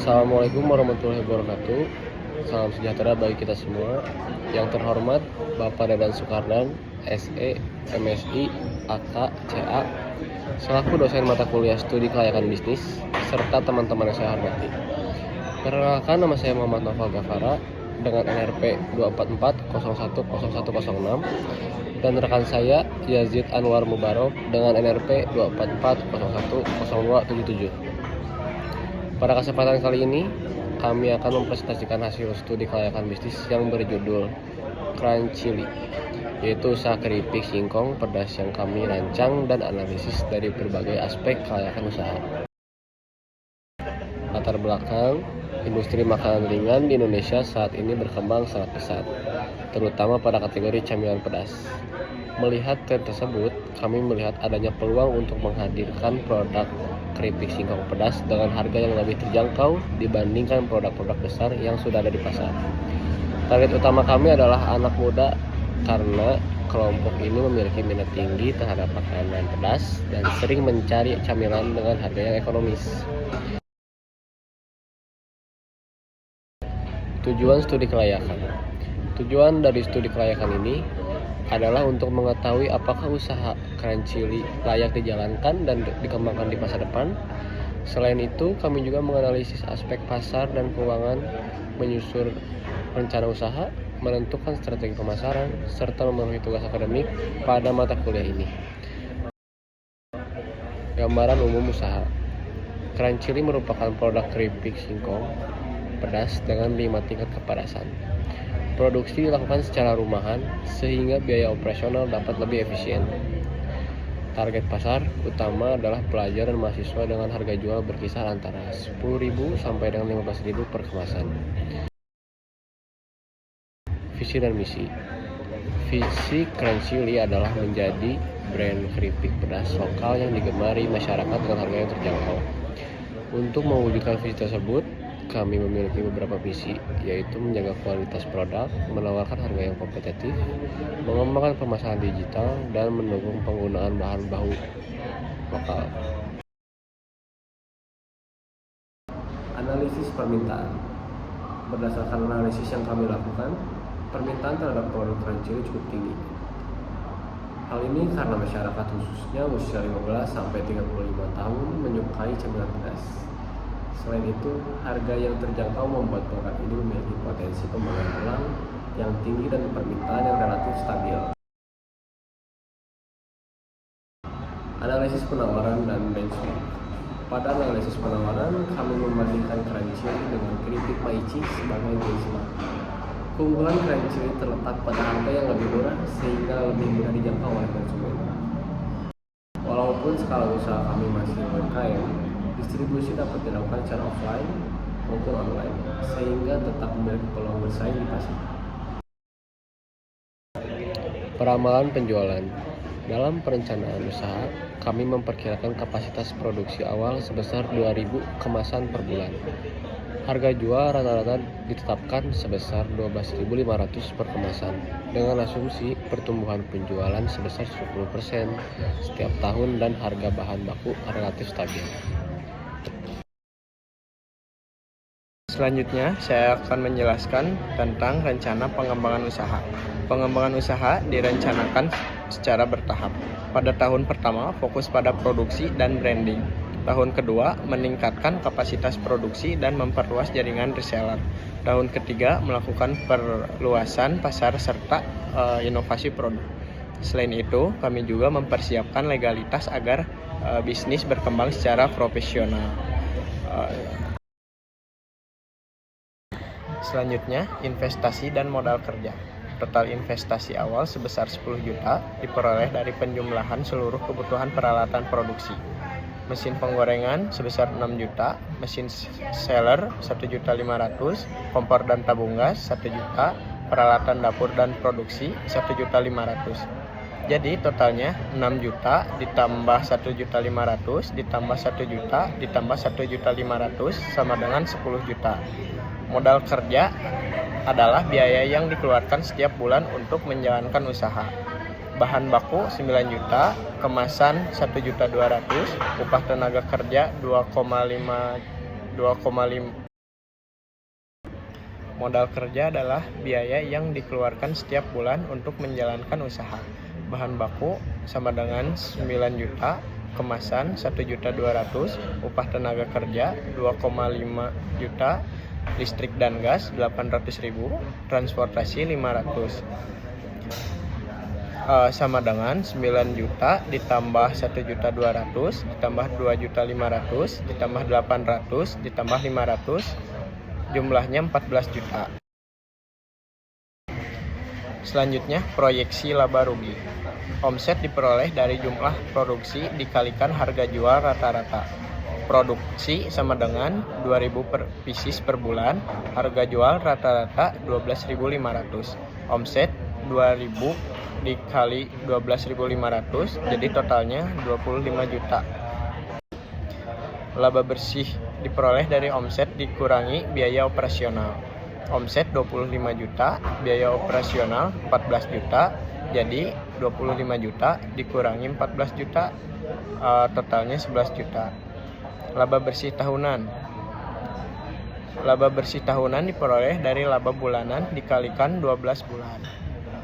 Assalamualaikum warahmatullahi wabarakatuh. Salam sejahtera bagi kita semua. Yang terhormat Bapak Dadan Soekardan, SE, MSI, AK, CA, selaku dosen mata kuliah studi kelayakan bisnis, serta teman-teman yang saya hormati. Perkenalkan, nama saya Muhammad Noval Gafara dengan NRP 244010106 dan rekan saya Yazid Anwar Mubarok dengan NRP 244010277. Pada kesempatan kali ini, kami akan mempresentasikan hasil studi kelayakan bisnis yang berjudul Crunchyli, yaitu usaha keripik singkong pedas yang kami rancang dan analisis dari berbagai aspek kelayakan usaha. Latar belakang, industri makanan ringan di Indonesia saat ini berkembang sangat pesat, terutama pada kategori camilan pedas. Melihat tren tersebut, kami melihat adanya peluang untuk menghadirkan produk keripik singkong pedas dengan harga yang lebih terjangkau dibandingkan produk-produk besar yang sudah ada di pasar. Target utama kami adalah anak muda karena kelompok ini memiliki minat tinggi terhadap makanan pedas dan sering mencari camilan dengan harga yang ekonomis. Tujuan studi kelayakan. Tujuan dari studi kelayakan ini adalah untuk mengetahui apakah usaha Crunchyli layak dijalankan dan dikembangkan di masa depan. Selain itu, kami juga menganalisis aspek pasar dan keuangan, menyusun rencana usaha, menentukan strategi pemasaran, serta memenuhi tugas akademik pada mata kuliah ini. Gambaran umum usaha. Crunchyli merupakan produk keripik singkong pedas dengan 5 tingkat kepedasan. Produksi dilakukan secara rumahan sehingga biaya operasional dapat lebih efisien. Target pasar utama adalah pelajar dan mahasiswa dengan harga jual berkisar antara 10.000 sampai dengan 15.000 per kemasan. Visi dan misi. Visi Crunchyli adalah menjadi brand keripik pedas lokal yang digemari masyarakat dengan harga yang terjangkau. Untuk mewujudkan visi tersebut, kami memiliki beberapa visi, yaitu menjaga kualitas produk, menawarkan harga yang kompetitif, mengembangkan pemasaran digital, dan mendukung penggunaan bahan baku lokal. Analisis permintaan. Berdasarkan analisis yang kami lakukan, permintaan terhadap produk Crunchyli cukup tinggi. Hal ini karena masyarakat khususnya usia 15 sampai 35 tahun menyukai camilan pedas. Selain itu, harga yang terjangkau membuat produk ini memiliki potensi kembalian ulang yang tinggi dan permintaan yang relatif stabil. Analisis penawaran dan benchmark. Pada analisis penawaran, kami membandingkan Crunchyli dengan keripik Maichi sebagai benchmark. Keunggulan Crunchyli terletak pada harga yang lebih murah sehingga lebih mudah dijangkau oleh konsumen. Walaupun skala usaha kami masih UMKM, distribusi dapat dilakukan secara offline maupun online, sehingga tetap memiliki peluang bersaing di pasar. Peramalan penjualan. Dalam perencanaan usaha, kami memperkirakan kapasitas produksi awal sebesar 2.000 kemasan per bulan. Harga jual rata-rata ditetapkan sebesar 12.500 per kemasan, dengan asumsi pertumbuhan penjualan sebesar 10% setiap tahun dan harga bahan baku relatif stabil. Selanjutnya, saya akan menjelaskan tentang rencana pengembangan usaha. Pengembangan usaha direncanakan secara bertahap. Pada tahun pertama, fokus pada produksi dan branding. Tahun kedua, meningkatkan kapasitas produksi dan memperluas jaringan reseller. Tahun ketiga, melakukan perluasan pasar serta inovasi produk. Selain itu, kami juga mempersiapkan legalitas agar bisnis berkembang secara profesional. Selanjutnya, investasi dan modal kerja. Total investasi awal sebesar 10 juta diperoleh dari penjumlahan seluruh kebutuhan peralatan produksi. Mesin penggorengan sebesar 6 juta, mesin seller 1.500.000, kompor dan tabung gas 1 juta, peralatan dapur dan produksi 1.500.000. Jadi totalnya 6 juta ditambah 1.500.000 ditambah 1 juta ditambah 1.500.000 sama dengan 10 juta. Modal kerja adalah biaya yang dikeluarkan setiap bulan untuk menjalankan usaha. Bahan baku 9 juta, kemasan 1.200.000, upah tenaga kerja 2,5 Modal kerja adalah biaya yang dikeluarkan setiap bulan untuk menjalankan usaha. Bahan baku sama dengan 9 juta, kemasan 1.200.000, upah tenaga kerja 2,5 juta, listrik dan gas 800.000, transportasi 500. Sama dengan 9 juta ditambah 1.200.000 ditambah 2.500.000 ditambah 800 ditambah 500, jumlahnya 14 juta. Selanjutnya, proyeksi laba rugi. Omset diperoleh dari jumlah produksi dikalikan harga jual rata-rata. Produksi sama dengan 2.000 pieces per bulan, harga jual rata-rata 12.500. Omset 2.000 dikali 12.500, jadi totalnya 25 juta. Laba bersih diperoleh dari omset dikurangi biaya operasional. Omset 25 juta, biaya operasional 14 juta, jadi 25 juta dikurangi 14 juta, totalnya 11 juta. Laba bersih tahunan. Laba bersih tahunan diperoleh dari laba bulanan dikalikan 12 bulan.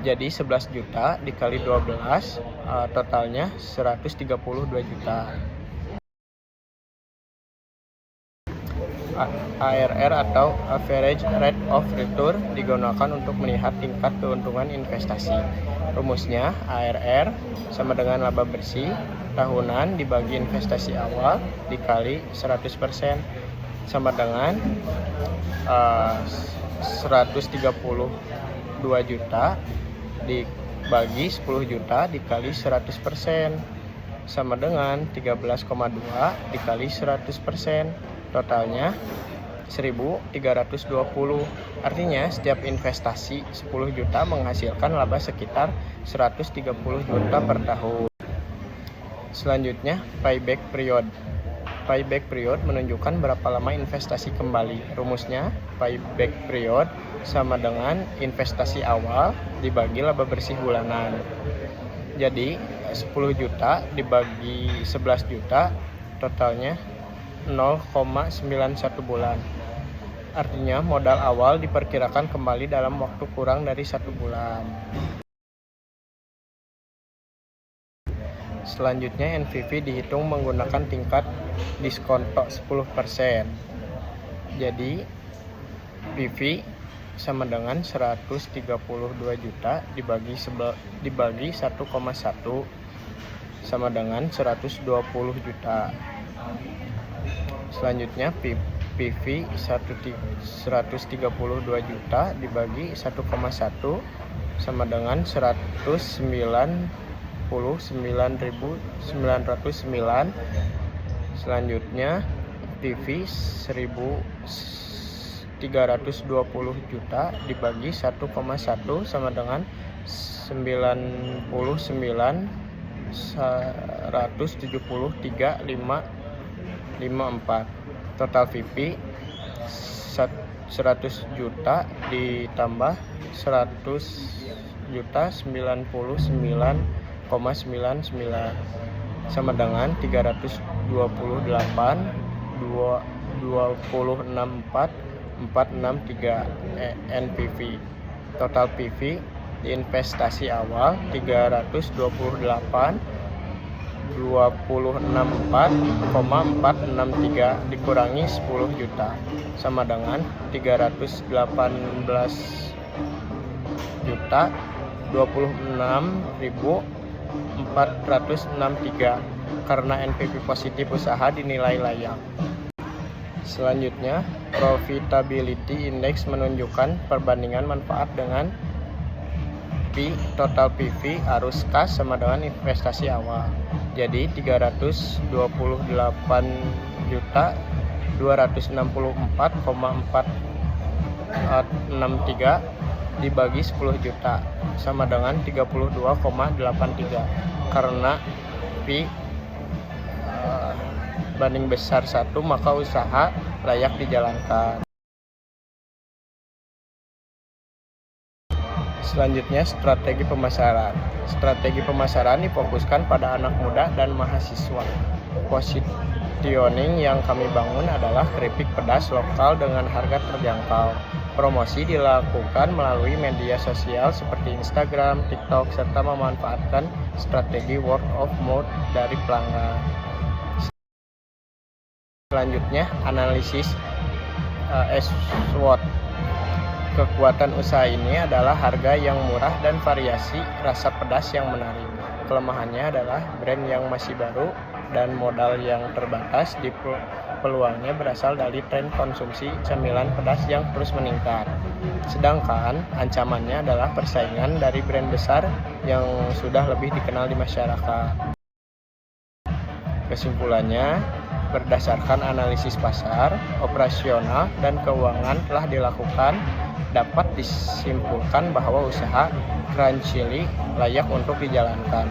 Jadi 11 juta dikali 12, totalnya 132 juta. ARR atau Average Rate of Return digunakan untuk melihat tingkat keuntungan investasi. Rumusnya ARR sama dengan laba bersih tahunan dibagi investasi awal dikali 100% sama dengan 132 juta dibagi 10 juta dikali 100% sama dengan 13,2 dikali 100%, totalnya 1.320. Artinya setiap investasi 10 juta menghasilkan laba sekitar 130 juta per tahun. Selanjutnya, payback period. Payback period menunjukkan berapa lama investasi kembali. Rumusnya, payback period sama dengan investasi awal dibagi laba bersih bulanan. Jadi 10 juta dibagi 11 juta, totalnya 0,91 bulan. Artinya modal awal diperkirakan kembali dalam waktu kurang dari 1 bulan. Selanjutnya, NPV dihitung menggunakan tingkat diskonto 10%. Jadi PV sama dengan 132 juta dibagi 1,1 sama dengan 120 juta. Selanjutnya PV 132 juta dibagi 1,1 sama dengan 199.909. Selanjutnya PV 1.320 juta dibagi 1,1 sama dengan 99.173.554. Total VP 100 juta ditambah 100 juta 99,99 sama dengan 328,264,463 NPV. Total PV di investasi awal 328,264,463 dikurangi 10 juta sama dengan 318 juta 26.463 karena NPV positif usaha dinilai layak. Selanjutnya, Profitability Index menunjukkan perbandingan manfaat dengan P total PV arus kas sama dengan investasi awal. Jadi 328.264,463 dibagi 10 juta sama dengan 32,83 karena P banding besar 1, maka usaha layak dijalankan. Selanjutnya, strategi pemasaran. Strategi pemasaran difokuskan pada anak muda dan mahasiswa. Positioning yang kami bangun adalah keripik pedas lokal dengan harga terjangkau. Promosi dilakukan melalui media sosial seperti Instagram, TikTok, serta memanfaatkan strategi word of mouth dari pelanggan. Selanjutnya, analisis SWOT. Kekuatan usaha ini adalah harga yang murah dan variasi rasa pedas yang menarik. Kelemahannya adalah brand yang masih baru dan modal yang terbatas. Peluangnya berasal dari tren konsumsi camilan pedas yang terus meningkat. Sedangkan ancamannya adalah persaingan dari brand besar yang sudah lebih dikenal di masyarakat. Kesimpulannya, berdasarkan analisis pasar, operasional, dan keuangan telah dilakukan, dapat disimpulkan bahwa usaha Crunchily layak untuk dijalankan.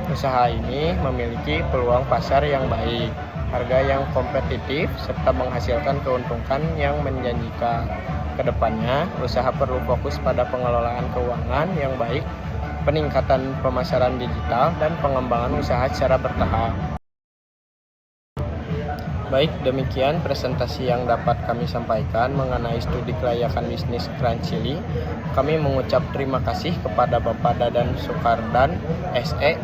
Usaha ini memiliki peluang pasar yang baik, harga yang kompetitif, serta menghasilkan keuntungan yang menjanjikan. Kedepannya, usaha perlu fokus pada pengelolaan keuangan yang baik, peningkatan pemasaran digital, dan pengembangan usaha secara bertahap. Baik, demikian presentasi yang dapat kami sampaikan mengenai studi kelayakan bisnis Crunchily. Kami mengucap terima kasih kepada Bapak Dadan Sukardan, SE,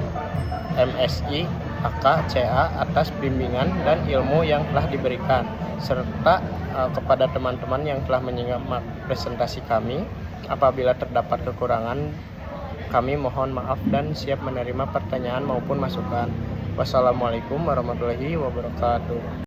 MSI, AK, CA atas bimbingan dan ilmu yang telah diberikan, serta kepada teman-teman yang telah menyimak presentasi kami. Apabila terdapat kekurangan, kami mohon maaf dan siap menerima pertanyaan maupun masukan. Wassalamualaikum warahmatullahi wabarakatuh.